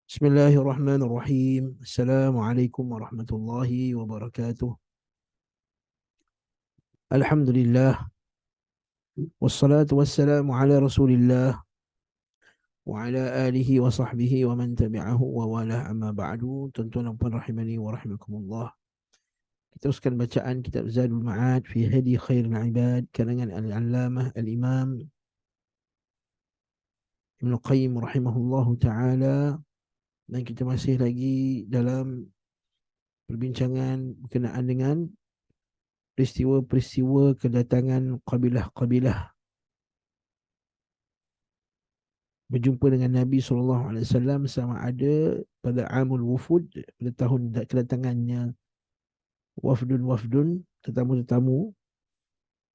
Bismillahirrahmanirrahim. Assalamualaikum warahmatullahi wabarakatuh. Alhamdulillah. Wassalatu wassalamu ala rasulillah wa ala alihi wa sahbihi wa man tabi'ahu wa wala amma ba'du. Tuan-tuan dan puan rahimani wa rahimakumullah. Kita teruskan bacaan kitab Zadul Ma'ad fi hadi khairul ibad karangan Al-Allamah Al-Imam Ibn Qayyim rahimahullahu ta'ala, dan kita masih lagi dalam perbincangan berkenaan dengan peristiwa-peristiwa kedatangan kabilah-kabilah berjumpa dengan Nabi SAW, sama ada pada Amul Wufud, pada tahun kedatangannya wafdun-wafdun, tetamu-tetamu,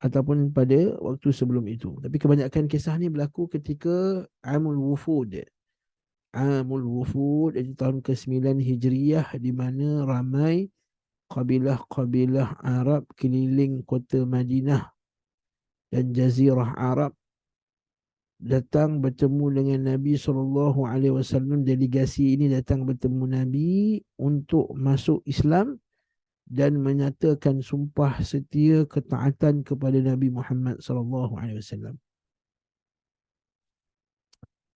ataupun pada waktu sebelum itu. Tapi kebanyakan kisah ni berlaku ketika Amul Wufud. Amul Wufud itu tahun ke-9 Hijriyah, di mana ramai kabilah-kabilah Arab keliling kota Madinah dan Jazirah Arab datang bertemu dengan Nabi SAW. Delegasi ini datang bertemu Nabi untuk masuk Islam dan menyatakan sumpah setia ketaatan kepada Nabi Muhammad SAW.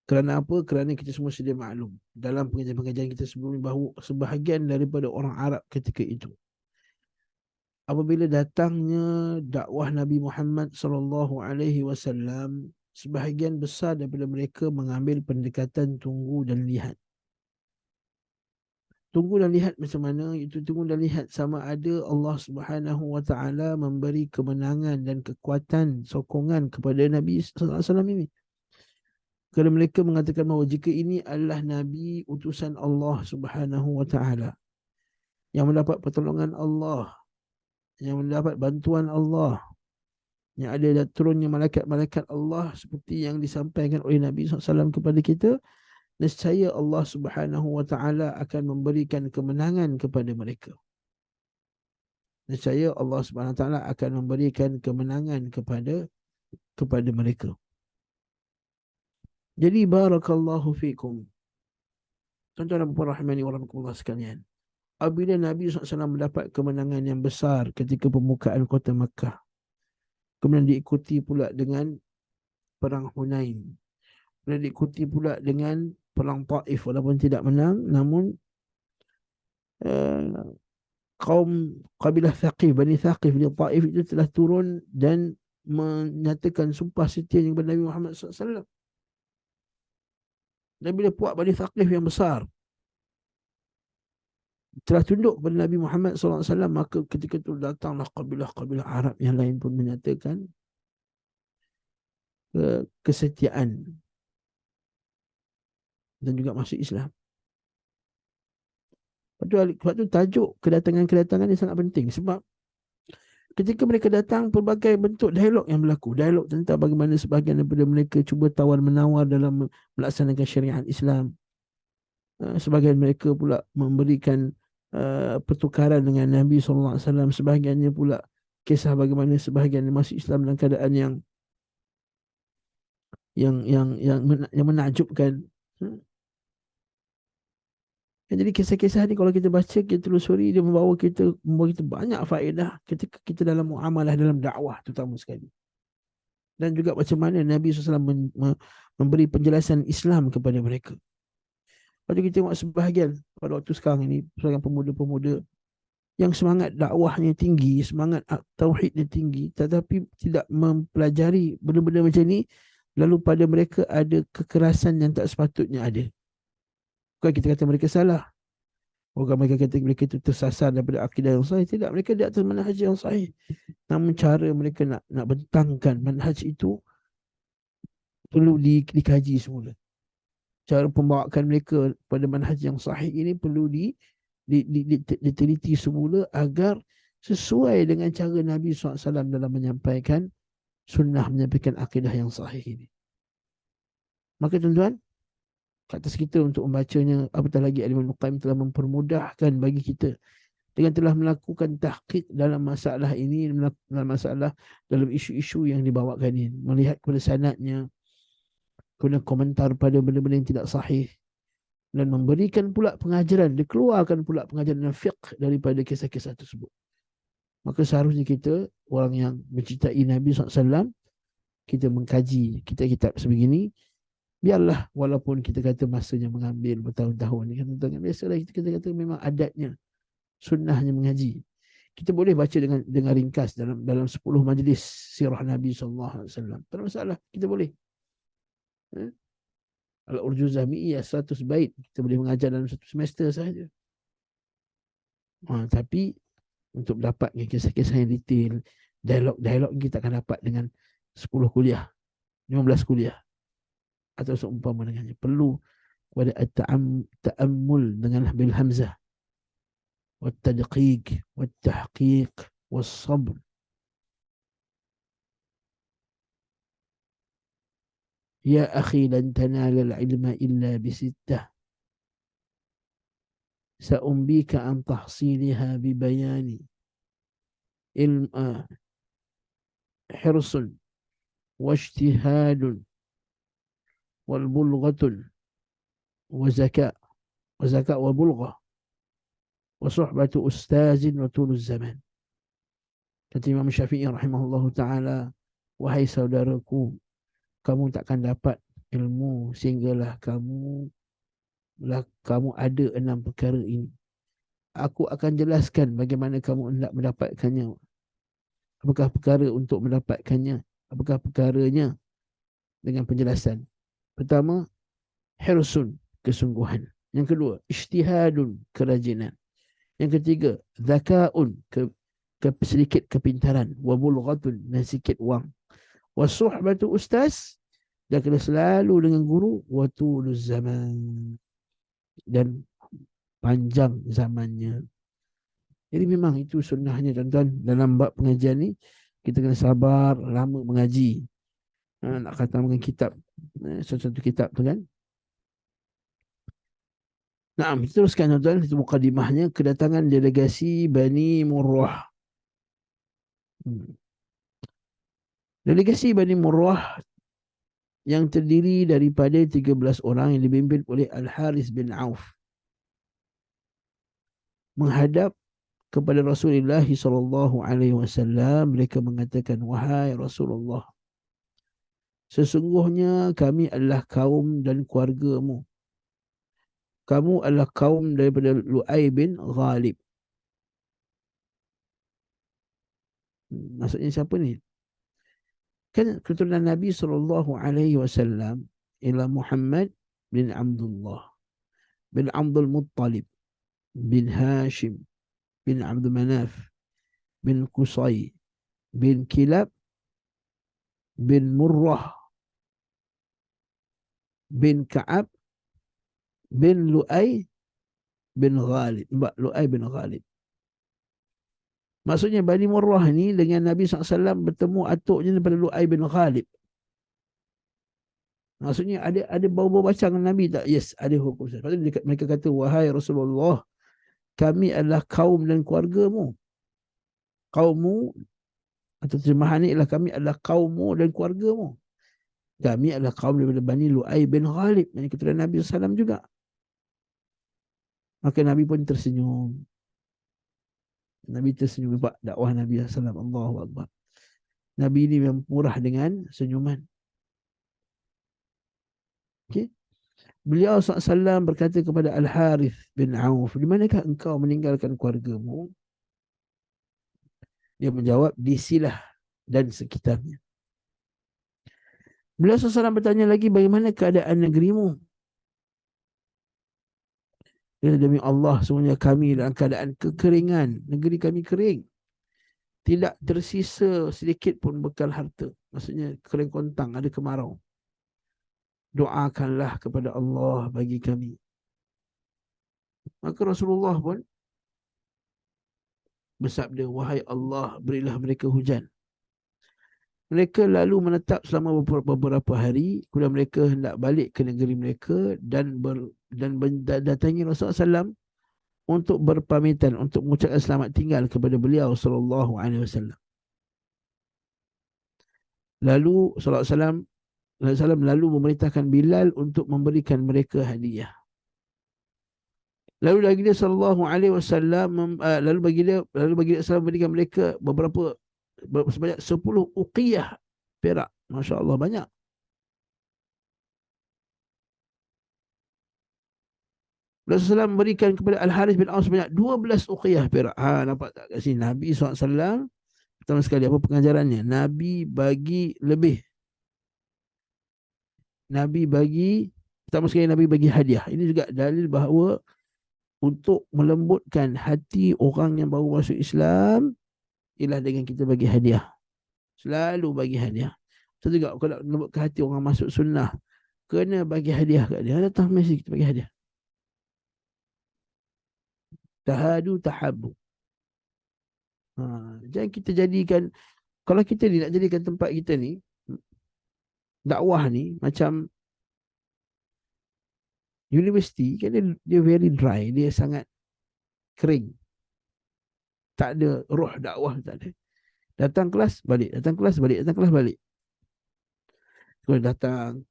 Kerana apa? Kerana kita semua sedia maklum dalam pengajian-pengajian kita sebelum ini bahawa sebahagian daripada orang Arab ketika itu, apabila datangnya dakwah Nabi Muhammad SAW, sebahagian besar daripada mereka mengambil pendekatan tunggu dan lihat. Tunggu dan lihat macam mana? Itu tunggu dan lihat sama ada Allah Subhanahu Wa Taala memberi kemenangan dan kekuatan, sokongan kepada Nabi sallallahu alaihi wasallam ini. Kerana mereka mengatakan bahawa jika ini adalah Nabi utusan Allah Subhanahu Wa Taala yang mendapat pertolongan Allah, yang mendapat bantuan Allah, yang ada turunnya malaikat-malaikat Allah seperti yang disampaikan oleh Nabi SAW kepada kita, nescaya Allah Subhanahu Wa Taala akan memberikan kemenangan kepada mereka. Nescaya Allah Subhanahu Wa Taala akan memberikan kemenangan kepada mereka. Jadi barakallahu fikum. Tuan-tuan dan puan rahimani wa rahimakumullah sekalian. Apabila Nabi SAW mendapat kemenangan yang besar ketika pembukaan kota Makkah, kemudian diikuti pula dengan perang Hunain, kemudian diikuti pula dengan perang Taif, walaupun tidak menang, namun kaum kabilah Thaqif, Bani Thaqif di Taif itu telah turun dan menyatakan sumpah setia kepada Nabi Muhammad SAW. Dan bila puak Bani Thaqif yang besar telah tunduk kepada Nabi Muhammad SAW, maka ketika itu datanglah kabilah-kabilah Arab yang lain pun menyatakan kesetiaan dan juga masuk Islam. Sebab tu tajuk kedatangan-kedatangan ini sangat penting, sebab ketika mereka datang, pelbagai bentuk dialog yang berlaku. Dialog tentang bagaimana sebahagian daripada mereka cuba tawar-menawar dalam melaksanakan syariat Islam. Sebahagian mereka pula memberikan pertukaran dengan Nabi SAW. Sebahagiannya pula kisah bagaimana sebahagian masuk Islam dalam keadaan yang menakjubkan. Jadi kisah-kisah ni kalau kita baca, kita telusuri, dia membawa kita banyak faedah ketika kita dalam muamalah, dalam dakwah terutama sekali. Dan juga macam mana Nabi SAW memberi penjelasan Islam kepada mereka. Lepas tu kita tengok sebahagian pada waktu sekarang ini, sebahagian pemuda-pemuda yang semangat dakwahnya tinggi, semangat tauhidnya tinggi, tetapi tidak mempelajari benda-benda macam ni, lalu pada mereka ada kekerasan yang tak sepatutnya ada. Bukan kita kata mereka salah, bukan mereka kata mereka itu tersasar daripada akidah yang sahih. Tidak, mereka di atas manhaj yang sahih. Namun cara mereka nak bentangkan manhaj itu perlu dikaji semula. Cara pembawaan mereka pada manhaj yang sahih ini perlu diteliti semula agar sesuai dengan cara Nabi SAW dalam menyampaikan sunnah, menyampaikan akidah yang sahih ini. Maka tuan-tuan, kat atas kita untuk membacanya, apatah lagi Al-Imam Ibn Qayyim telah mempermudahkan bagi kita dengan telah melakukan tahqiq dalam masalah ini, dalam isu-isu yang dibawakan ini, melihat kepada sanadnya, kemudian komentar pada benda-benda yang tidak sahih, dan memberikan pula pengajaran, dikeluarkan pula pengajaran fiqh daripada kisah-kisah tersebut. Maka seharusnya kita, orang yang mencintai Nabi SAW, kita mengkaji kitab-kitab sebegini. Biarlah walaupun kita kata masanya mengambil bertahun-tahun ni, kan biasalah kita kata memang adatnya, sunnahnya mengaji. Kita boleh baca dengan ringkas dalam 10 majlis sirah Nabi SAW. Tak ada masalah, kita boleh. Al-Urjuzah Mi'iyah 100 bait kita boleh mengajar dalam satu semester sahaja. Tapi untuk mendapatkan kisah-kisah yang detail, dialog kita akan dapat dengan 10 kuliah, 15 kuliah atau seumpama dengannya. Perlu kepada ta'ammul dengan bil hamzah, wa tadqiq, wa tahqiq, wa sabr. Ya akhi, lan tanala al-ilma illa bisittah. Sa'umbika an tahsiliha bibayani. Hirsun wajtihadun walbulghatun wazaka wabulghah wasuhbatu ustazin wa tuluz zaman. Kata Imam Syafi'i rahimahullahu ta'ala, wahai saudaraku, kamu takkan dapat ilmu sehinggalah kamu ada 6 perkara ini. Aku akan jelaskan bagaimana kamu hendak mendapatkannya. Apakah perkara untuk mendapatkannya? Apakah perkaranya? Dengan penjelasan. Pertama, hirsun, kesungguhan. Yang kedua, ijtihadun, kerajinan. Yang ketiga, zakaun, sedikit kepintaran. Wabulghatun, dan sikit wang. Wasuhbatu ustaz, dan kena selalu dengan guru. Watuluz zaman, dan panjang zamannya. Jadi memang itu sunnahnya tuan-tuan. Dalam bab pengajian ni, kita kena sabar, lama mengaji. Nak khatamkan kitab, satu-satu kitab tu kan. Nah, kita teruskan tuan-tuan. Itu mukadimahnya, kedatangan delegasi Bani Murrah. Delegasi Bani Murrah yang terdiri daripada 13 orang yang dipimpin oleh Al-Harith bin Auf menghadap kepada Rasulullah SAW. Mereka mengatakan, wahai Rasulullah, sesungguhnya kami adalah kaum dan keluargamu. Kamu adalah kaum daripada Lu'ay bin Ghalib. Maksudnya siapa ni? Kan keturunan Nabi SAW ialah Muhammad bin Abdullah bin Abdul Muttalib bin Hashim bin Abdul Manaf bin Qusay bin Kilab bin Murrah bin Ka'ab bin Lu'ay bin Ghalib. Lu'ay bin Ghalib. Maksudnya Bani Murrah ni dengan Nabi SAW bertemu atuknya daripada Lu'ay bin Ghalib. Maksudnya ada bau-bau bacang dengan Nabi tak? Yes, ada hukum. Lepas tu mereka kata, wahai Rasulullah, kami adalah kaum dan keluargamu. Kaummu, atau terjemahan ni adalah kami adalah kaummu dan keluargamu. Kami adalah kaum daripada Bani Lu'ay bin Ghalib, yang keturunan Nabi SAW juga. Maka Nabi pun tersenyum. Nabi tersenyum nampak dakwah Nabi SAW. Allahu Akbar. Nabi ini memang murah dengan senyuman. Okay. Beliau SAW berkata kepada Al-Harith bin Auf, di manakah engkau meninggalkan keluargamu? Dia menjawab, di Silah dan sekitarnya. Beliau SAW bertanya lagi, bagaimana keadaan negerimu? Ya, demi Allah, semuanya kami dalam keadaan kekeringan. Negeri kami kering. Tidak tersisa sedikit pun bekal harta. Maksudnya kering kontang, ada kemarau. Doakanlah kepada Allah bagi kami. Maka Rasulullah pun bersabda, wahai Allah, berilah mereka hujan. Mereka lalu menetap selama beberapa hari. Kemudian mereka hendak balik ke negeri mereka dan datangi Rasulullah SAW untuk berpamitan, untuk mengucapkan selamat tinggal kepada beliau SAW. Lalu SAW lalu memerintahkan Bilal untuk memberikan mereka hadiah. Lalu lagi dia sallallahu alaihi wasallam lalu bagi dia Islam memberikan mereka sebanyak 10 uqiyah perak. Masya-Allah banyak. Rasulullah SAW memberikan kepada Al-Harith bin Aus sebanyak 12 uqiyah perak. Nampak tak kat sini Nabi SAW pertama sekali apa pengajarannya? Nabi bagi pertama sekali Nabi bagi hadiah. Ini juga dalil bahawa untuk melembutkan hati orang yang baru masuk Islam ialah dengan kita bagi hadiah. Selalu bagi hadiah. Betul juga kalau nak lembutkan hati orang masuk sunnah, kena bagi hadiah kat dia. Datang mesti kita bagi hadiah. Tahadu tahabu. Jangan kita jadikan, kalau kita ni nak jadikan tempat kita ni, dakwah ni macam universiti, kan dia very dry, dia sangat kering. Tak ada roh dakwah, tak ada. Datang kelas, balik. Datang kelas, balik. Datang kelas, balik. Kalau datang,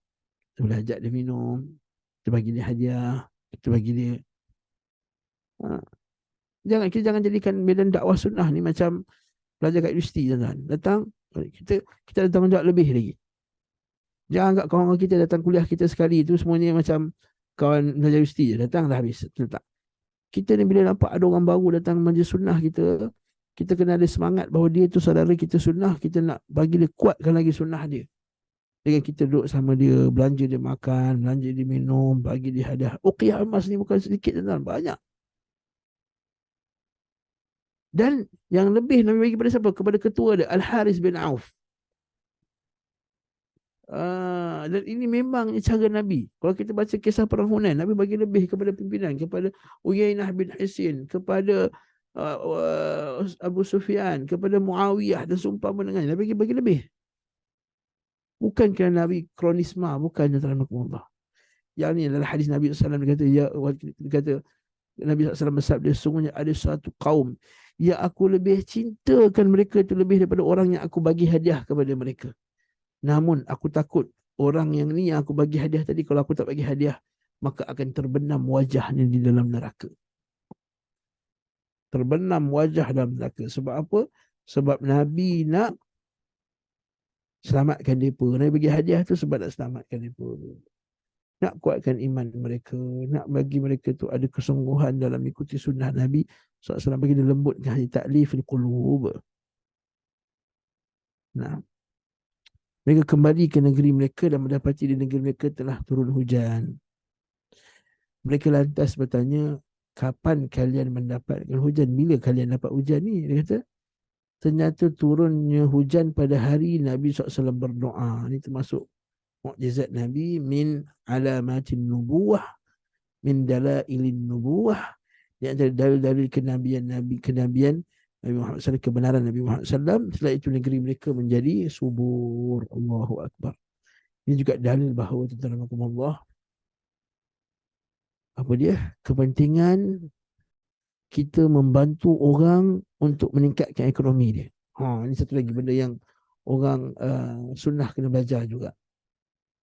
kita boleh ajak dia minum, kita bagi dia hadiah, kita bagi dia. Kita jangan jadikan medan dakwah sunnah ni macam pelajar kat universiti, tuan-tuan. Datang, kita ada tanggungjawab lebih lagi. Jangan anggap kawan-kawan kita datang kuliah kita sekali tu semuanya macam kawan pelajar universiti je. Datang dah habis. Tak. Kita ni bila nampak ada orang baru datang majlis sunnah kita kena ada semangat bahawa dia tu saudara kita sunnah, kita nak bagi dia kuatkan lagi sunnah dia. Dengan kita duduk sama dia, belanja dia makan, belanja dia minum, bagi dia hadiah. Uqiyah emas ni bukan sedikit, tuan-tuan, banyak. Dan yang lebih Nabi bagi kepada siapa? Kepada ketua dia, Al-Harith bin Auf. Dan ini memang cara Nabi. Kalau kita baca kisah perang Hunain, Nabi bagi lebih kepada pimpinan, kepada Uyainah bin Hisin, kepada Abu Sufyan, kepada Muawiyah dan seumpama dengan Nabi bagi lebih. Bukan kerana Nabi kronisma, bukan Allah. Yang ini adalah hadis Nabi SAW kata Nabi SAW bersabda, sungguhnya ada satu kaum yang aku lebih cintakan mereka itu lebih daripada orang yang aku bagi hadiah kepada mereka. Namun aku takut orang yang ni yang aku bagi hadiah tadi, kalau aku tak bagi hadiah, maka akan terbenam wajahnya di dalam neraka. Terbenam wajah dalam neraka. Sebab apa? Sebab Nabi nak selamatkan mereka. Nabi bagi hadiah tu sebab nak selamatkan mereka. Nak kuatkan iman mereka. Nak bagi mereka tu ada kesungguhan dalam ikuti sunnah Nabi SAW, bagi dia lembutkan hati, ta'lifil qulub. Nah, mereka kembali ke negeri mereka dan mendapati di negeri mereka telah turun hujan. Mereka lantas bertanya, kapan kalian mendapatkan hujan? Bila kalian dapat hujan ni? Dia kata, ternyata turunnya hujan pada hari Nabi SAW berdoa. Ini termasuk mukjizat Nabi, min alamatin nubuwah, min dalailin nubuwah. Di antara dalil-dalil kenabian Nabi Muhammad SAW, kebenaran Nabi Muhammad SAW. Setelah itu negeri mereka menjadi subur. Allahu Akbar. Ini juga dalil bahawa Allah, apa dia? Kepentingan kita membantu orang untuk meningkatkan ekonomi dia. Ini satu lagi benda yang orang sunnah kena belajar juga.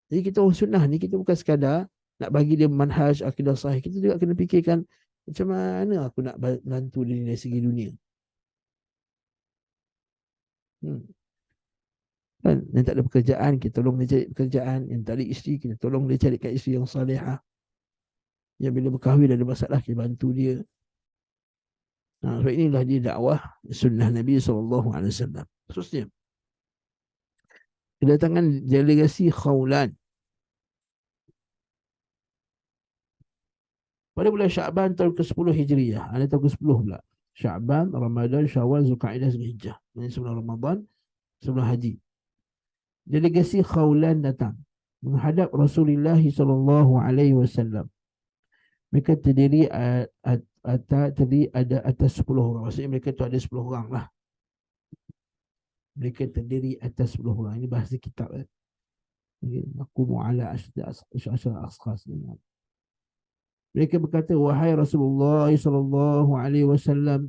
Jadi kita orang sunnah ni, kita bukan sekadar nak bagi dia manhaj akidah sahih. Kita juga kena fikirkan macam mana aku nak bantu dia dari segi dunia. Kan? Yang tak ada pekerjaan, kita tolong dia cari pekerjaan. Yang tak ada isteri, kita tolong dia carikan isteri yang salihah. Yang bila berkahwin ada masalah, kita bantu dia. Sebab inilah dia dakwah sunnah Nabi SAW. Khususnya kedatangan delegasi Khawlan pada bulan Sya'ban tahun ke-10 Hijriyah. Ada tahun ke-10 pula. Sya'ban, Ramadan, Syawal, Zulkaidah, Zulhijjah. Ini sebelum Ramadan, sebelum haji. Delegasi Khawlan datang menghadap Rasulullah SAW. Mereka terdiri ada atas 10 orang. Maksudnya mereka tu ada 10 orang lah. Mereka terdiri atas 10 orang. Ini bahasa kitab. Aku mu'ala asyara askhas. Mereka berkata, wahai Rasulullah SAW,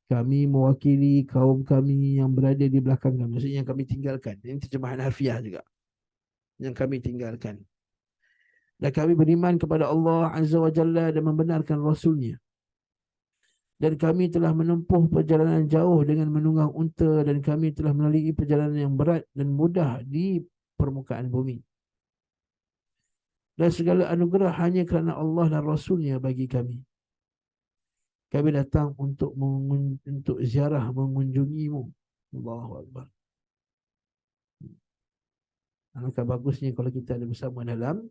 kami mewakili kaum kami yang berada di belakang kami. Maksudnya yang kami tinggalkan. Ini terjemahan harfiah juga. Yang kami tinggalkan. Dan kami beriman kepada Allah Azza wa Jalla dan membenarkan Rasulnya. Dan kami telah menempuh perjalanan jauh dengan menunggang unta, dan kami telah melalui perjalanan yang berat dan mudah di permukaan bumi. Dan segala anugerah hanya kerana Allah dan Rasulnya bagi kami. Kami datang untuk ziarah mengunjungimu. Allahu Akbar. Alangkah bagusnya kalau kita ada bersama dalam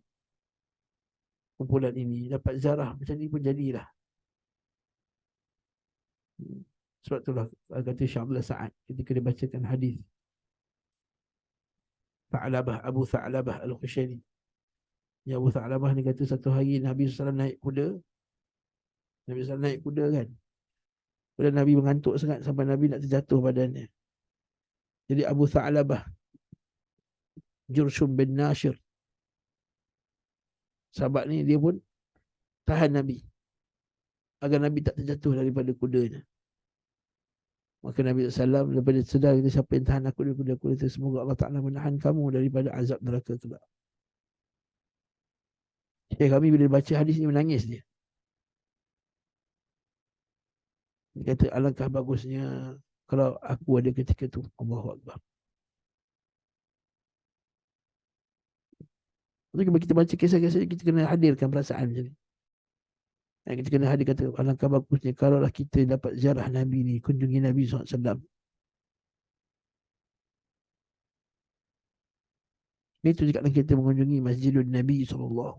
kumpulan ini. Dapat ziarah macam ni pun jadilah. Sebab itulah kata Syekh Abdul Sa'ad ketika dia bacakan hadis Tha'labah, Abu Tha'labah Al-Khushairi. Ya, Abu Tha'labah ni kata satu hari Nabi SAW naik kuda. Nabi SAW naik kuda kan. Kemudian Nabi mengantuk sangat sampai Nabi nak terjatuh badannya. Jadi Abu Tha'labah Jurshum bin Nashir, sahabat ni, dia pun tahan Nabi agar Nabi tak terjatuh daripada kudanya. Maka Nabi SAW daripada sedar, kita siapa yang tahan aku daripada kuda, semoga Allah Ta'ala menahan kamu daripada azab neraka kelak. Kami bila baca hadis ni menangis dia. Dia kata alangkah bagusnya kalau aku ada ketika tu. Allahu Akbar. Bila kita baca kisah-kisah, kita kena hadirkan perasaan macam ni. Dan kita kena hadir, kata alangkah bagusnya kalaulah kita dapat ziarah Nabi ni, kunjungi Nabi SAW. Itu juga kita mengunjungi Masjidun Nabi SAW.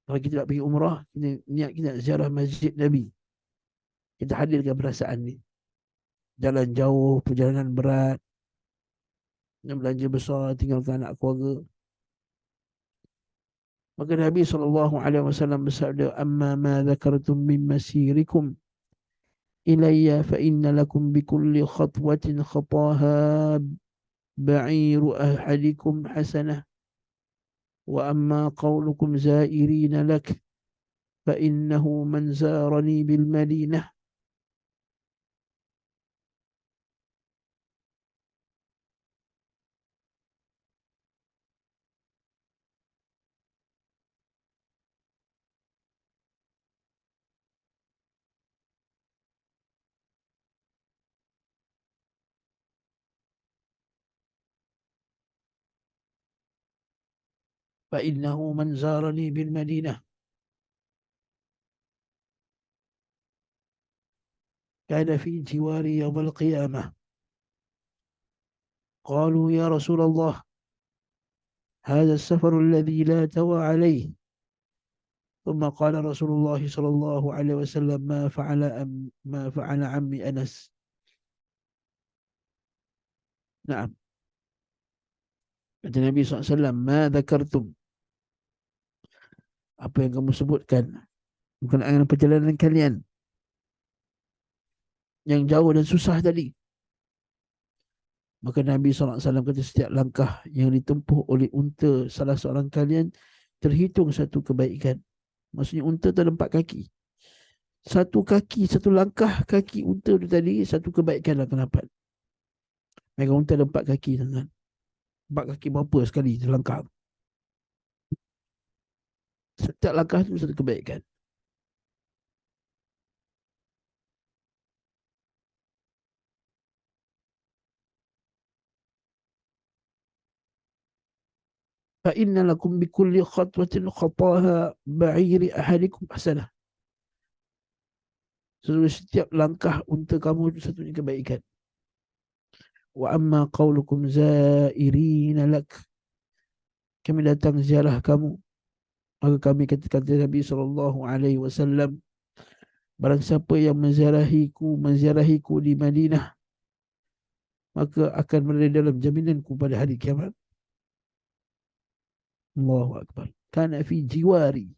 Kalau kita nak pergi umrah, kita niat kita nak ziarah Masjid Nabi. Kita hadirkan perasaan ni. Jalan jauh, perjalanan berat, yang belanja besar, tinggalkan anak keluarga. Maka Nabi SAW bersabda, amma ma dhakartum min masirikum ilayya fa inna lakum bikulli khatwatin khataha ba'iru ahadikum hasanah, wa amma qawlukum zairina lak fa innahu man zarani bil madinah. فإنه من زارني بالمدينة كان في جواري يوم القيامة. قالوا يا رسول الله هذا السفر الذي لا توى عليه. ثم قال رسول الله صلى الله عليه وسلم ما فعل عمي أنس. نعم. Kata Nabi SAW, ma dhakartum, apa yang kamu sebutkan berkenaan dengan perjalanan kalian yang jauh dan susah tadi. Maka Nabi SAW kata setiap langkah yang ditempuh oleh unta salah seorang kalian terhitung satu kebaikan. Maksudnya unta tu ada 4 kaki. Satu kaki, satu langkah kaki unta tu tadi, satu kebaikan akan dapat. Maka unta ada 4 kaki, tuan-tuan. 4 kaki berapa sekali langkah. Setiap langkah tu satu kebaikan. Fa inna lakum bi kulli khatwatin khataha ba'iri ahadikum hasanah. Setiap langkah unta kamu itu satunya kebaikan. Wa amma qawlukum zairina lak, kami datang ziarah kamu. Maka kami kata Nabi SAW, barang siapa yang menziarahiku di Madinah, maka akan berada dalam jaminanku pada hari kiamat. Allahu Akbar. Kana fi jiwari,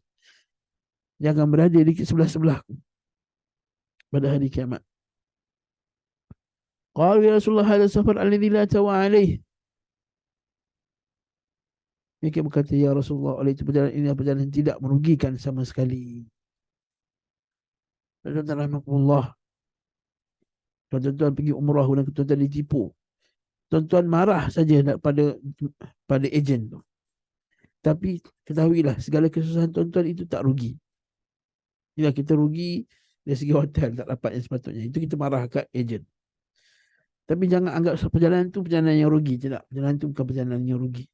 jangan berada di sebelah-sebelahku pada hari kiamat. Qalu ya Rasulullah hadha safar alladhi la tawa alaih. Mereka berkata, ya Rasulullah, oleh itu perjalanan ini perjalanan tidak merugikan sama sekali. Tuan-tuan rahmatullah, tuan-tuan pergi umrah dan tuan-tuan ditipu, tuan-tuan marah saja pada ejen tu. Tapi ketahuilah segala kesusahan tuan-tuan itu tak rugi. Bila kita rugi dari segi hotel tak dapat yang sepatutnya, itu kita marah kat ejen. Tapi jangan anggap perjalanan itu perjalanan yang rugi. Tidak, perjalanan itu bukan perjalanan yang rugi.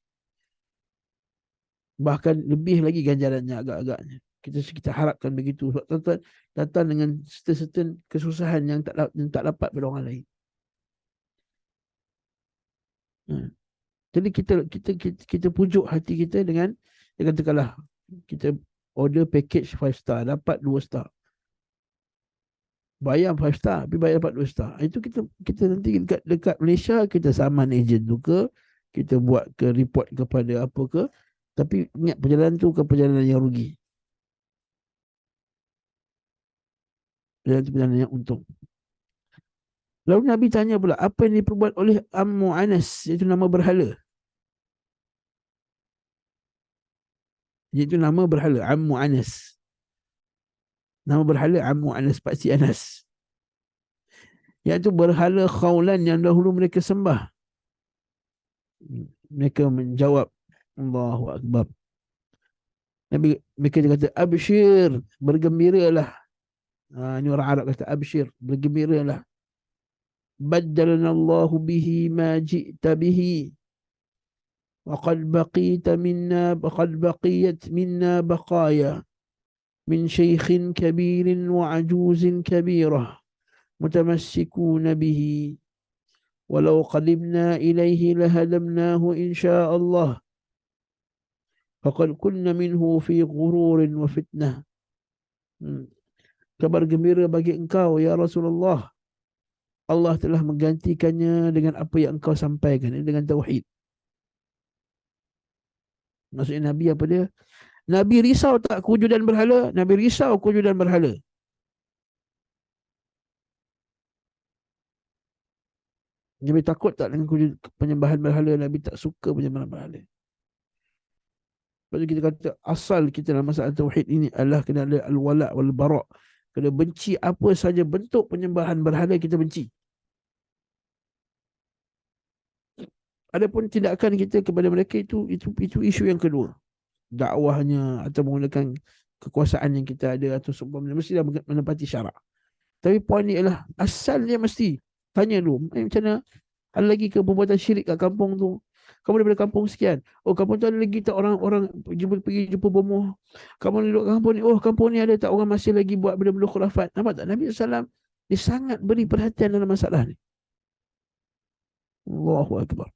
Bahkan lebih lagi ganjarannya agak-agaknya. Kita harapkan begitu. Sebab tuan-tuan datang dengan certain kesusahan yang tak dapat pada orang lain. Ha. Jadi kita pujuk hati kita dengan dia katakanlah kita order package 5 star dapat 2 star. Bayar 5 star tapi bayar dapat 2 star. Itu kita nanti dekat Malaysia kita saman ejen tu ke, kita buat ke report kepada apa ke. Tapi ingat perjalanan tu bukan perjalanan yang rugi. Perjalanan tu perjalanan yang untung. Lalu Nabi tanya pula apa yang diperbuat oleh Ammu Anas, iaitu nama berhala. Iaitu nama berhala Ammu Anas. Nama berhala Ammu Anas, Pakcik Anas. Iaitu berhala khawlan yang dahulu mereka sembah. Mereka menjawab Allahu Akbar. Nabi mereka kata absyir, bergembiralah. Ini orang Arab kata absyir, bergembiralah. Baddalna Allah bihi ma ji'ta bihi wa qad baqiyat minna baqaya min syaikhin kabirin wa ajuzin kabirah mutamassikuna bihi walau qadimna ilaihi lahadamnahu insya Allah faqad kunna minhu fi ghururin wa fitnah. Kabar gembira bagi engkau ya Rasulullah, Allah telah menggantikannya dengan apa yang engkau sampaikan, dengan tauhid. Maksudnya Nabi apa dia? Nabi risau tak kewujudan berhala? Nabi risau kewujudan berhala. Nabi takut tak dengan penyembahan berhala? Nabi tak suka penyembahan berhala. Lepas tu kita kata asal kita dalam masalah tauhid ini adalah kena ada al-wala' wal-bara'. Kena benci apa saja bentuk penyembahan berhala, kita benci. Adapun tindakan kita kepada mereka itu isu yang kedua. Dakwahnya atau menggunakan kekuasaan yang kita ada atau seumpamanya mestilah menepati syarak. Tapi poin ni ialah asalnya mesti tanya dulu, macam mana ada lagi ke perbuatan syirik kat kampung tu? Kamu daripada kampung sekian. Oh, kampung tu ada lagi tak orang-orang pergi jumpa bomoh? Kamu duduk kampung ni. Oh, kampung ni ada tak orang masih lagi buat benda-benda khurafat? Nampak tak? Nabi SAW dia sangat beri perhatian dalam masalah ni. Allahu Akbar.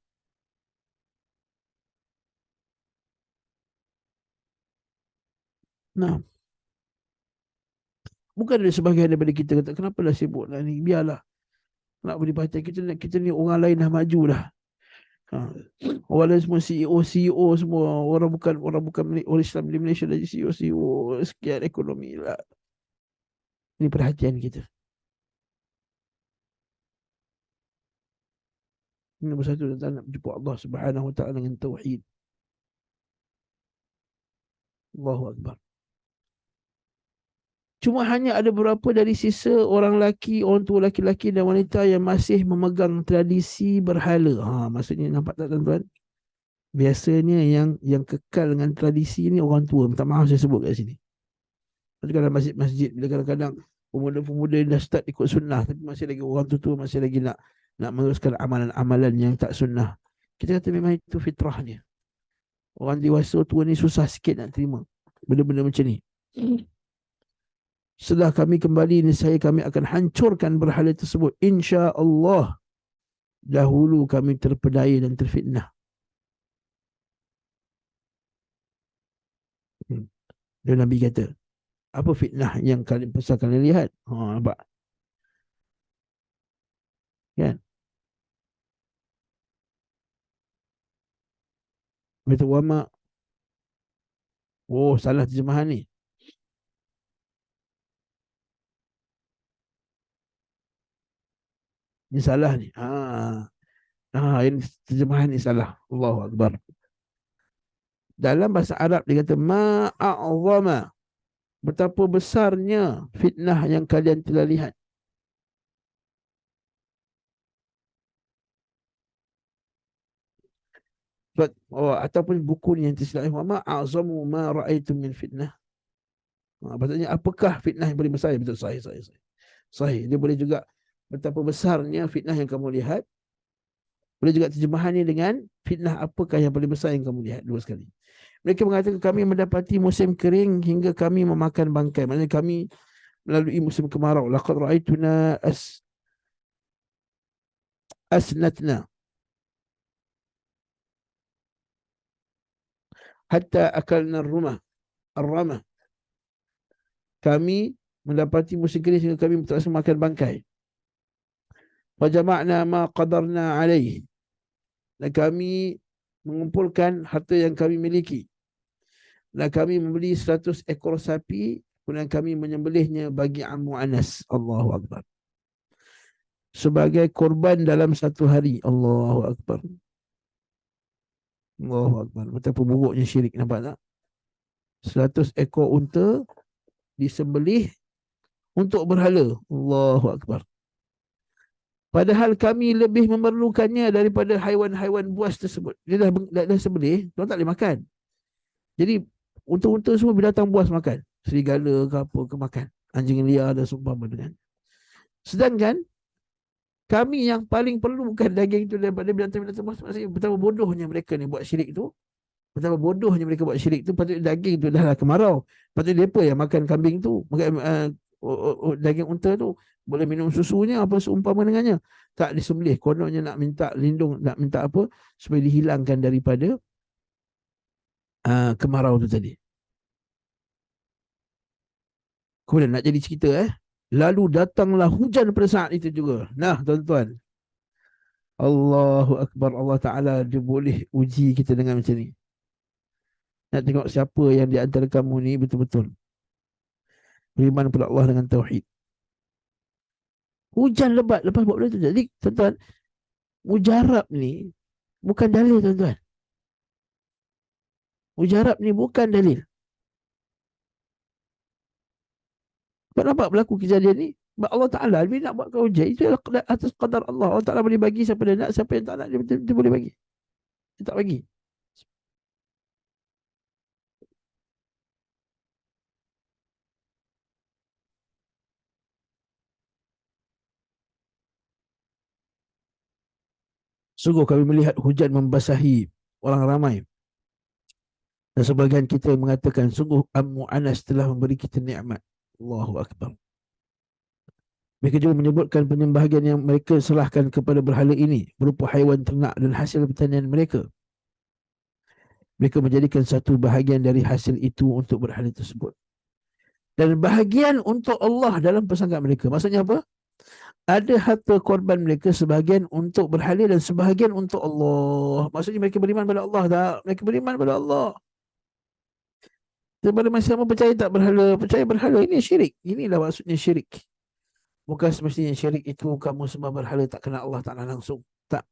Nah, bukan ada sebahagian daripada kita kata, kenapa dah sibuk lah ni? Biarlah. Nak beri perhatian. Kita ni orang lain dah maju dah. Ha. Orang lain semua CEO semua. Orang bukan orang Islam di Malaysia lagi CEO sekian ekonomi lah. Ini perhatian kita. Ini nombor satu, tentang nak berjumpa Allah Subhanahu Wa Taala dengan tauhid. Allahu Akbar. Cuma hanya ada beberapa dari sisa orang tua laki-laki dan wanita yang masih memegang tradisi berhala. Maksudnya nampak tak tuan-tuan? Biasanya yang kekal dengan tradisi ni orang tua. Minta maaf saya sebut kat sini. Tapi kalau masjid-masjid bila kadang-kadang pemuda-pemuda dah start ikut sunnah tapi masih lagi orang tua masih lagi nak meneruskan amalan-amalan yang tak sunnah. Kita kata memang itu fitrahnya. Orang dewasa tua ni susah sikit nak terima benda-benda macam ni. Setelah kami kembali, niscaya kami akan hancurkan berhala tersebut. Insya-Allah. Dahulu kami terpedaya dan terfitnah. Dan Nabi kata, apa fitnah yang kalian pasal kalian lihat? Nampak? Kan? Betul wama. Oh, salah terjemahan ni. Ini salah ni. Ini terjemahan ni salah. Allahu Akbar. Dalam bahasa Arab dia kata ma'a'zama. Betapa besarnya fitnah yang kalian telah lihat. Ataupun buku ni yang tersilap, ma a'zamu ma ra'aitu min fitnah. Maksudnya apakah fitnah yang paling besar? Betul, sahih, sahih, sahih. Sahih. Dia boleh juga betapa besarnya fitnah yang kamu lihat. Boleh juga terjemahannya dengan fitnah apakah yang paling besar yang kamu lihat. Dua sekali. Mereka mengatakan kami mendapati musim kering hingga kami memakan bangkai. Maksudnya kami melalui musim kemarau. Laqad ra'aituna asnatna hatta akalna ar-ramah. Kami mendapati musim kering sehingga kami terpaksa makan bangkai. Fajama'na ma qadarna alaih. Dan kami mengumpulkan harta yang kami miliki. Dan kami membeli 100 ekor sapi, kemudian kami menyembelihnya bagi Ammu Anas. Allahu Akbar. Sebagai korban dalam satu hari. Allahu Akbar. Allahu Akbar. Betapa buruknya syirik, nampak tak? 100 ekor unta disembelih untuk berhala. Allahu Akbar. Padahal kami lebih memerlukannya daripada haiwan-haiwan buas tersebut. Dia dah sembelih, tuan tak boleh makan. Jadi unta-unta semua binatang buas makan. Serigala ke apa ke makan. Anjing liar dan seumpama dengan. Sedangkan kami yang paling perlu bukan daging itu daripada binatang-binatang buas. Maksudnya betapa bodohnya mereka ni buat syirik tu. Betapa bodohnya mereka buat syirik tu. Patutnya daging tu dah lah kemarau. Patutnya mereka yang makan kambing tu, makan daging unta tu. Boleh minum susunya apa seumpama dengannya. Tak disembelih. Kononnya nak minta lindung, nak minta apa supaya dihilangkan daripada kemarau tu tadi. Kemudian nak jadi cerita lalu datanglah hujan pada saat itu juga. Nah tuan-tuan, Allahu Akbar. Allah Ta'ala dia boleh uji kita dengan macam ni. Nak tengok siapa yang di antara kamu ni betul-betul beriman kepada Allah dengan tauhid. Hujan lebat lepas buat benda tu. Jadi tuan-tuan, mujarab ni bukan dalil tuan-tuan. Mujarab ni bukan dalil. Sebab nampak berlaku kejadian ni, Allah Ta'ala bila nak buat kau hujan, itu atas qadar Allah. Allah Ta'ala boleh bagi siapa dia nak, siapa yang tak nak dia boleh bagi. Dia tak bagi. Sungguh kami melihat hujan membasahi orang ramai. Dan sebagian kita mengatakan sungguh Ammu Anas telah memberi kita nikmat. Allahu Akbar. Mereka juga menyebutkan penyembahagian yang mereka serahkan kepada berhala ini berupa haiwan ternak dan hasil pertanian mereka. Mereka menjadikan satu bahagian dari hasil itu untuk berhala tersebut. Dan bahagian untuk Allah dalam pesangkat mereka. Maksudnya apa? Ada harta korban mereka sebahagian untuk berhala dan sebahagian untuk Allah. Maksudnya mereka beriman pada Allah tak? Mereka beriman pada Allah. Daripada masa percaya tak berhala, percaya berhala, ini syirik. Inilah maksudnya syirik. Bukan semestinya syirik itu kamu sembah berhala tak kenal Allah Ta'ala langsung. Tak.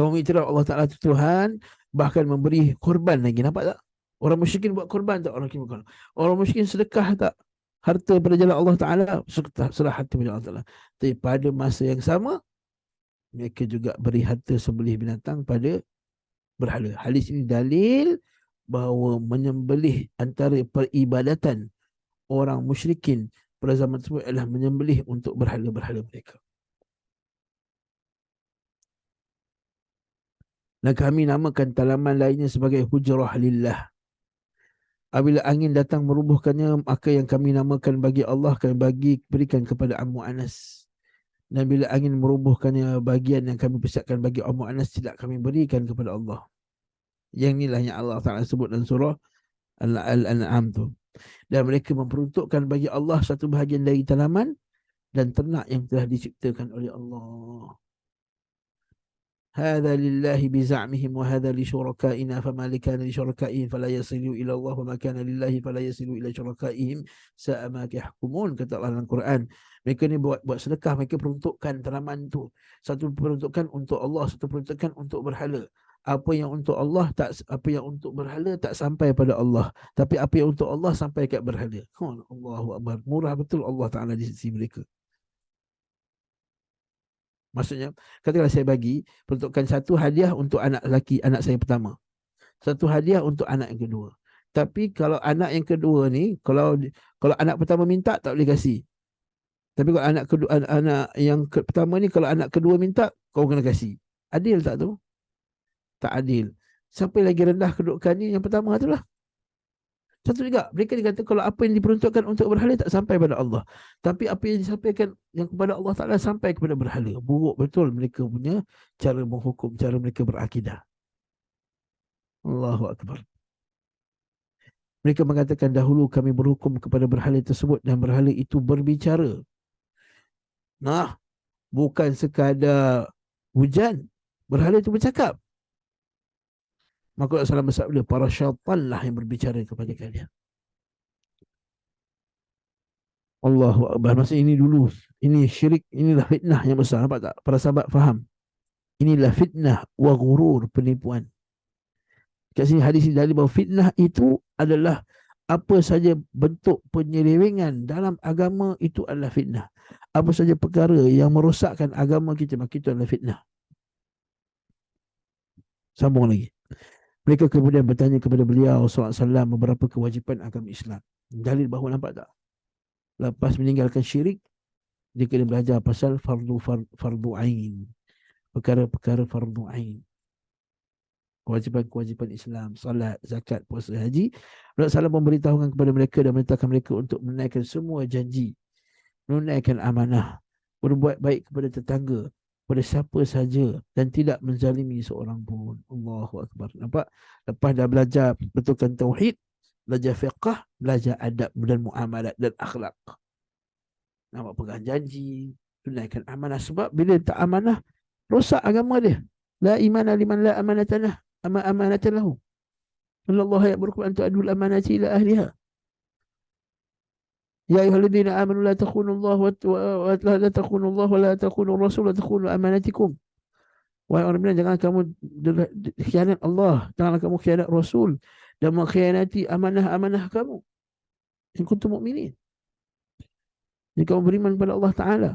Kamu iktiraf Allah Ta'ala itu Tuhan, bahkan memberi korban lagi. Nampak tak? Orang musyrikin buat korban tak? Orang musyrikin sedekah tak? Harta pada jalan Allah Ta'ala, serah harta pada Allah Ta'ala. Tapi pada masa yang sama, mereka juga beri harta sembelih binatang pada berhala. Hadis ini dalil bahawa menyembelih antara peribadatan orang musyrikin pada zaman tersebut adalah menyembelih untuk berhala-berhala mereka. Dan kami namakan tanaman lainnya sebagai hujrah lillah. Apabila angin datang merubuhkannya, maka yang kami namakan bagi Allah kami berikan kepada Ammu Anas. Dan bila angin merubuhkannya, bagian yang kami persiapkan bagi Ammu Anas tidak kami berikan kepada Allah. Yang inilah yang Allah Ta'ala sebut dalam surah Al-An'am tu. Dan mereka memperuntukkan bagi Allah satu bahagian dari tanaman dan ternak yang telah diciptakan oleh Allah. Hadza lillahi biza'mihim wa hadza li syurakaina fama likana li syurakaihim fala yasilu ila Allah wa ma kana lillahi fala yasilu ila syurakaihim sa'a ma yahkumun, kata Allah dalam Quran. Mereka ni buat sedekah, mereka peruntukkan tanaman tu. Satu peruntukan untuk Allah, satu peruntukan untuk berhala. Apa yang untuk Allah tak, apa yang untuk berhala tak sampai pada Allah, tapi apa yang untuk Allah sampai kat berhala. Allahu Akbar. Murah betul Allah Ta'ala di sisi mereka. Maksudnya, katakanlah saya bagi peruntukan satu hadiah untuk anak lelaki, anak saya pertama. Satu hadiah untuk anak yang kedua. Tapi kalau anak yang kedua ni, kalau anak pertama minta, tak boleh kasih. Tapi kalau anak kedua, anak yang pertama ni, kalau anak kedua minta, kau kena kasih. Adil tak tu? Tak adil. Sampai lagi rendah kedudukannya yang pertama tu lah. Satu juga, mereka dikata kalau apa yang diperuntukkan untuk berhala tak sampai pada Allah. Tapi apa yang disampaikan yang kepada Allah Ta'ala sampai kepada berhala. Buruk betul mereka punya cara menghukum, cara mereka berakidah. Allahu Akbar. Mereka mengatakan dahulu kami berhukum kepada berhala tersebut dan berhala itu berbicara. Nah, bukan sekadar hujan, berhala itu bercakap. Maka Rasulullah bersabda, para syaitanlah yang berbicara kepada kalian. Allahu Akbar. Maksudnya ini dulu, ini syirik, inilah fitnah yang besar. Nampak tak? Para sahabat faham. Inilah fitnah wa ghurur, penipuan. Kat sini hadis ini dalil bahawa fitnah itu adalah apa saja bentuk penyelewengan dalam agama itu adalah fitnah. Apa saja perkara yang merosakkan agama kita, maka itu adalah fitnah. Sambung lagi. Mereka kemudian bertanya kepada beliau SAW beberapa kewajipan agama Islam. Dalil bahawa, nampak tak? Lepas meninggalkan syirik, dia kena belajar pasal fardu ain. Perkara-perkara fardu ain. Kewajipan-kewajipan Islam, salat, zakat, puasa, haji. Rasulullah SAW memberitahukan kepada mereka dan memerintahkan mereka untuk menunaikan semua janji, menunaikan amanah, berbuat baik kepada tetangga, pada siapa saja, dan tidak menzalimi seorang pun. Allahu Akbar. Nampak? Lepas dah belajar betulkan tauhid, belajar fiqh, belajar adab dan muamalat dan akhlak. Nampak? Pegang janji, tunaikan amanah. Sebab bila tak amanah, rosak agama dia. La imana liman la amanatanah amanatan lahu. Allah ya'murukum an tu'addul amanati ila ahliha. Ya ayyuhalladzina amanu la takhunu Allah wa la takhunu Allah wa la takhunu Rasul wa takhunu amanatikum. Wahai orang beriman, jangan kamu khianat Allah, janganlah kamu khianat Rasul dan mengkhianati amanah-amanah kamu. In kuntum mu'minin. Jika kamu beriman kepada Allah Ta'ala.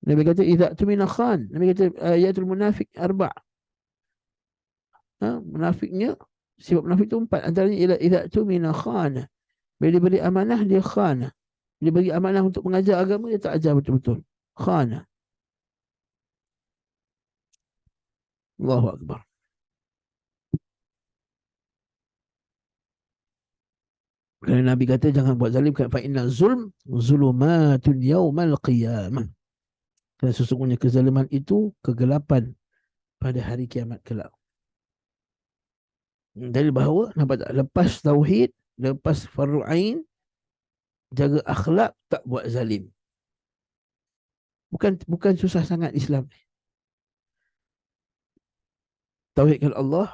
Nabi kata idza tumina khan. Nabi kata ayatul munafik arba'. Munafiknya, sifat munafik itu 4. Antaranya idza tumina khan. Bila diberi amanah, dia khana. Bila beri amanah untuk mengajar agama, dia tak ajar betul-betul. Khana. Allahu Akbar. Kerana Nabi kata jangan buat zalim, fa inna zulm zulumatun yaumal qiyamah. Kerana sesungguhnya kezaliman itu kegelapan pada hari kiamat kelak. Dari bahawa, nampak tak? Lepas tauhid, lepas fardu ain, jaga akhlak, tak buat zalim. Bukan susah sangat Islam. Tauhidkan Allah,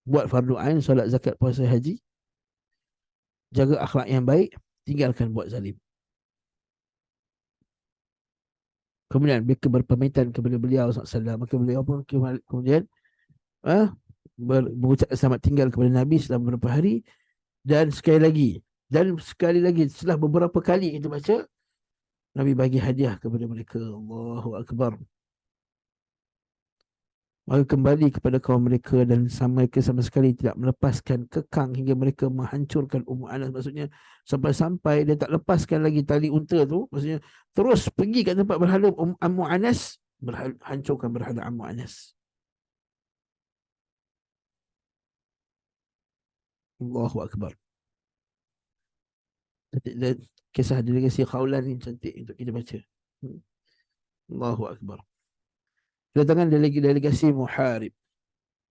buat fardu ain, solat, zakat, puasa, haji, jaga akhlak yang baik, tinggalkan buat zalim. Kemudian mereka berpamitan kepada beliau SAW. Maka beliau pun kemudian mengucap selamat tinggal kepada Nabi selama beberapa hari. Dan sekali lagi setelah beberapa kali kita baca, Nabi bagi hadiah kepada mereka. Allahu Akbar. Maka kembali kepada kaum mereka dan mereka sama sekali tidak melepaskan, kekang hingga mereka menghancurkan Ummu Anas. Maksudnya sampai-sampai dia tak lepaskan lagi tali unta tu. Maksudnya terus pergi kat tempat berhala Ummu Anas, hancurkan berhala Ummu Anas. Allahu Akbar. Kisah delegasi Khawlan ni cantik untuk kita baca. Allahu Akbar. Kedatangan delegasi Muharib.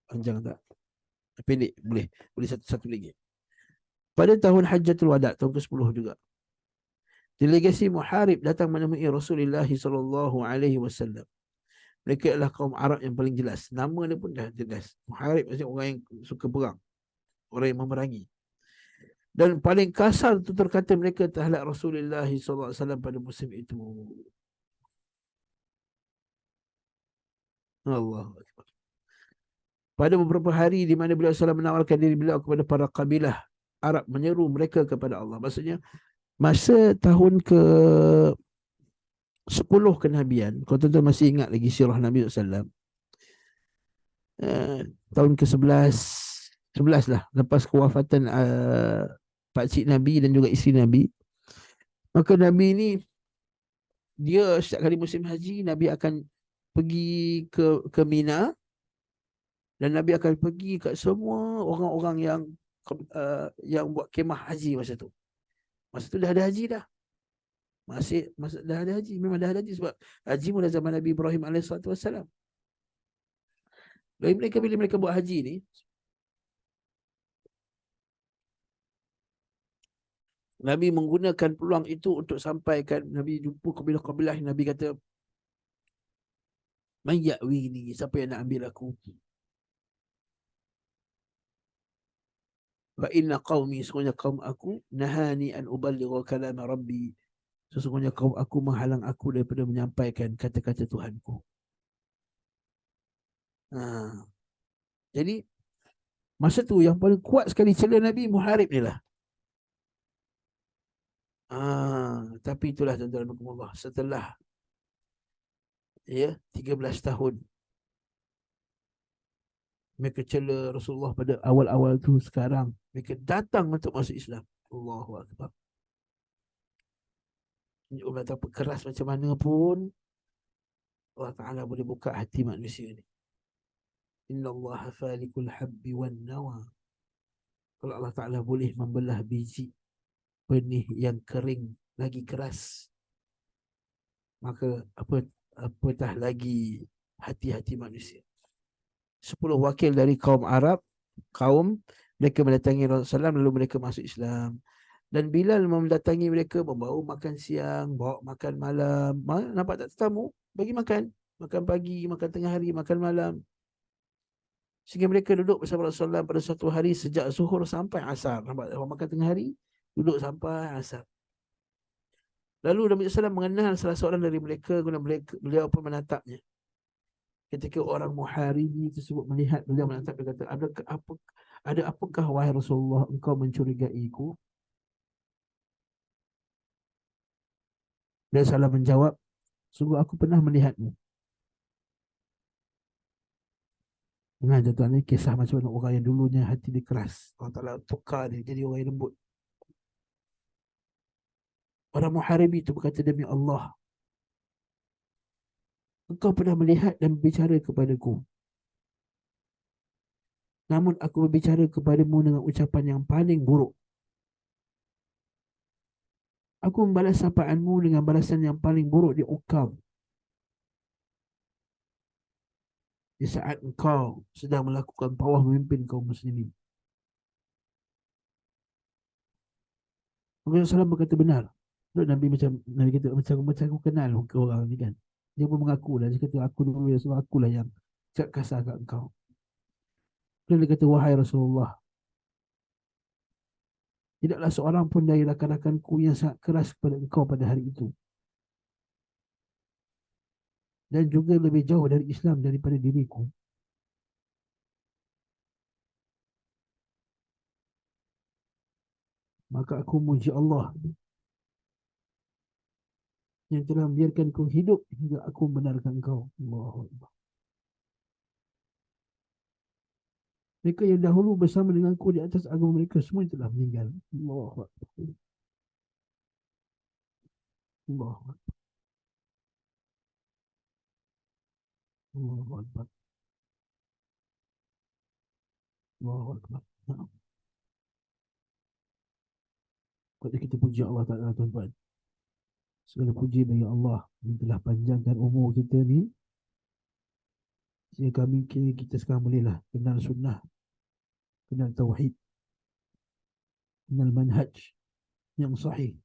Panjang tak? Pendek, boleh satu lagi. Pada tahun Hajjatul Wada', tahun ke-10 juga, delegasi Muharib datang menemui Rasulullah SAW. Mereka adalah kaum Arab yang paling jelas. Nama dia pun dah jelas. Muharib maksudnya orang yang suka perang, orang yang memerangi. Dan paling kasar tutur kata mereka terhadap Rasulullah SAW pada musim itu. Allahu Akbar. Pada beberapa hari di mana beliau SAW menawarkan diri beliau kepada para kabilah Arab, menyeru mereka kepada Allah. Maksudnya masa tahun 10 kenabian. Kalau tuan-tuan masih ingat lagi sirah Nabi SAW, uh, tahun ke-11, 11 lah, lepas kewafatan pakcik Nabi dan juga isteri Nabi, maka Nabi ni, dia setiap kali musim haji, Nabi akan pergi ke Mina, dan Nabi akan pergi kat semua orang-orang yang buat kemah haji masa tu. Masa tu dah ada haji dah. Masa dah ada haji, memang dah ada haji, sebab haji mula zaman Nabi Ibrahim alaihissalam. Jadi mereka, bila mereka buat haji ni, Nabi menggunakan peluang itu untuk sampaikan. Nabi jumpa kabilah-kabilah, Nabi kata, "Man ya'wini, siapa yang nak ambil aku? Fa inna qaumi, sesungguhnya kaum aku, nahani an uballigha kalam rabbi, sesungguhnya kaum aku menghalang aku daripada menyampaikan kata-kata Tuhanku." Ha. Jadi masa tu yang paling kuat sekali celah Nabi Muharib ni lah. Tapi itulah tuan-tuan, setelah 13 tahun mereka cela Rasulullah pada awal-awal tu, sekarang mereka datang untuk masuk Islam. Allahu Akbar. Allah tak keras macam mana pun, Allah Ta'ala boleh buka hati manusia ni. Inna Allah falikul habbi wan nawa. Kalau Allah Ta'ala boleh membelah biji benih yang kering lagi keras, maka apatah lagi hati-hati manusia. 10 wakil dari kaum Arab, mereka mendatangi Rasulullah SAW, lalu mereka masuk Islam. Dan Bilal mendatangi mereka, membawa makan siang, bawa makan malam. Nampak tak tetamu? Bagi makan. Makan pagi, makan tengah hari, makan malam. Sehingga mereka duduk bersama Rasulullah pada satu hari sejak zuhur sampai asar. Nampak, makan tengah hari, duduk sampai asar. Lalu Nabi SAW mengenal salah seorang dari mereka, beliau pun menatapnya. Ketika orang Muharibi tersebut melihat beliau menatap, dia kata, ada apakah wahai Rasulullah engkau mencurigaiku? Dia salah menjawab, sungguh aku pernah melihatmu. Dengan tuan ni kisah macam mana orang yang dulunya hati dia keras, Allah Ta'ala tukar dia jadi orang yang lembut. Orang Muharibi itu berkata, demi Allah, engkau pernah melihat dan berbicara kepadaku, namun aku berbicara kepadamu dengan ucapan yang paling buruk. Aku membalas sapaanmu dengan balasan yang paling buruk di Ukam, di saat engkau sedang melakukan tawaf memimpin kaum muslimin. Nabi SAW berkata benar. Nabi kata, macam aku kenal orang ni kan. Dia pun mengaku lah. Dia kata, aku dulu ya Rasulullah, akulah yang cakap kasar kat engkau. Dia kata, wahai Rasulullah, tidaklah seorang pun dari rakan-rakanku yang sangat keras kepada engkau pada hari itu, dan juga lebih jauh dari Islam daripada diriku. Maka aku muji Allah yang telah membiarkan kau hidup hingga aku membenarkan kau. Allahu Akbar. Mereka yang dahulu bersama denganku di atas agama mereka, semua telah meninggal. Allahu Akbar. Allahu Akbar. Allahu Akbar. Allahu Akbar. Kalau kita puji Allah Ta'ala, tuan-tuan, segala puji bagi Allah yang telah panjangkan umur kita ni, sehingga kami kita sekarang bolehlah kenal sunnah, kenal tauhid, kenal manhaj yang sahih,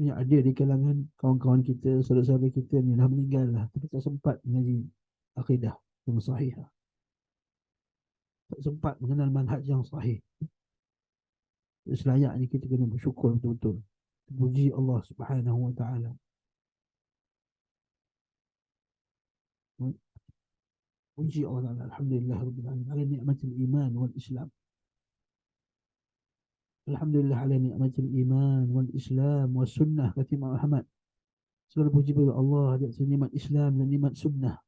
yang ada di kalangan kawan-kawan kita, saudara-saudara kita ni dah meninggal lah, tapi tak sempat mengaji akidah yang sahih, tak sempat mengenal manhaj yang sahih. Selayaknya kita kena bersyukur betul-betul, puji Allah Subhanahu wa Ta'ala. Puji Allah Ta'ala, alhamdulillah rabbil alamin, ala ni'matil iman wal Islam. Alhamdulillah ala ni'matil iman wal Islam was sunnah, kata Imam Ahmad. Segala puji bagi Allah di atas nikmat Islam dan nikmat sunnah.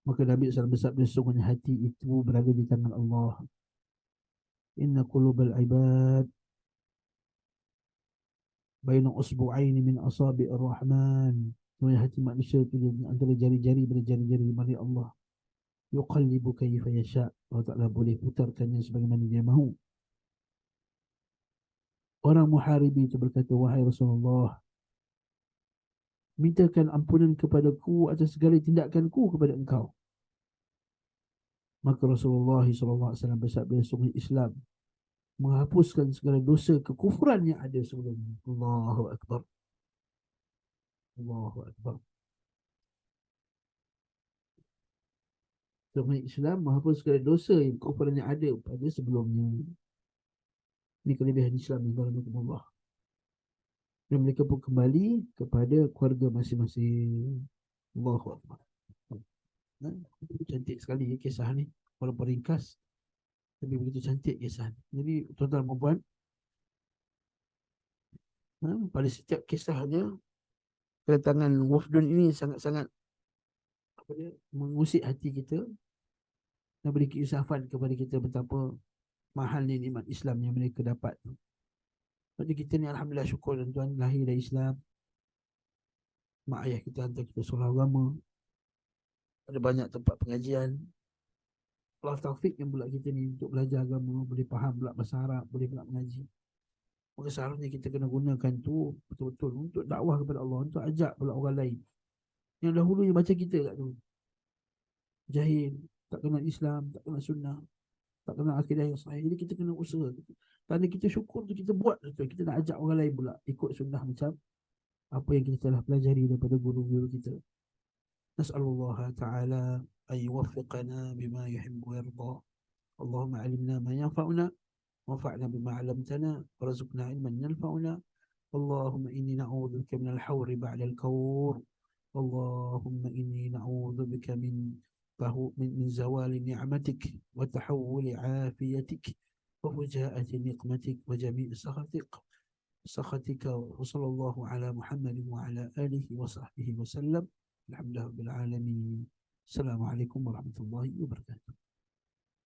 Maka Nabi SAW bersabda, sesungguhnya hati itu berada di tangan Allah. Inna qulubal ibad baina usbu'aini min asabi'ir rahman. Sesungguhnya hati manusia itu di antara jari-jari pada jari-jari mari Allah. Yuqallibu kayfa yasha. Allah Ta'ala boleh putarkannya sebagaimana dia mahu. Orang muharibi itu berkata, wahai Rasulullah, mintakan ampunan kepadaku atas segala tindakanku kepada engkau. Maka Rasulullah SAW bersabda, sungguh Islam menghapuskan segala dosa kekufuran yang ada sebelumnya. Allahu Akbar. Allahu Akbar. Sungguh Islam menghapus segala dosa yang kekufuran yang ada pada sebelumnya. Ini kelebihan Islam yang dalam Allah. Dan mereka pun kembali kepada keluarga masing-masing. Allahu Akbar. Cantik sekali kisah ni. Walaupun ringkas, tapi begitu cantik kisah ni. Jadi tuan-tuan dan puan, pada setiap kisahnya, kedatangan wafdun ini sangat-sangat mengusik hati kita dan beri keinsafan kepada kita betapa mahalnya nikmat Islam yang mereka dapat. Jadi kita ni alhamdulillah syukur tuan-tuan lahir dari Islam. Mak ayah kita hantar kita sekolah agama. Ada banyak tempat pengajian. Allah taufik yang pula kita ni untuk belajar agama, boleh faham pula bahasa Arab, boleh pula mengaji. Maka seharusnya kita kena gunakan tu betul-betul untuk dakwah kepada Allah, untuk ajak pula orang lain. Yang dahulu yang baca kita kat tu jahil, tak kenal Islam, tak kenal sunnah, tak kenal akidah yang sahih. Jadi kita kena usaha. Tanda kita syukur tu kita buat tu. Kita nak ajak orang lain pula ikut sunnah macam apa yang kita telah pelajari daripada guru-guru kita. Nas'alullah ta'ala an yuwaffiqana bima yuhibbu wa yarda. Allahumma alimna ma yanfa'una وانفعنا بما علمتنا وارزقنا علما ينفعنا. اللهم إني نعوذ بك من الحور بعد الكور. اللهم إني نعوذ بك من زوال نعمتك وتحول عافيتك وفجاءة نقمتك وجميع سخطك. وصلى الله على محمد وعلى آله وصحبه وسلم. الحمد لله رب العالمين. السلام عليكم ورحمة الله وبركاته.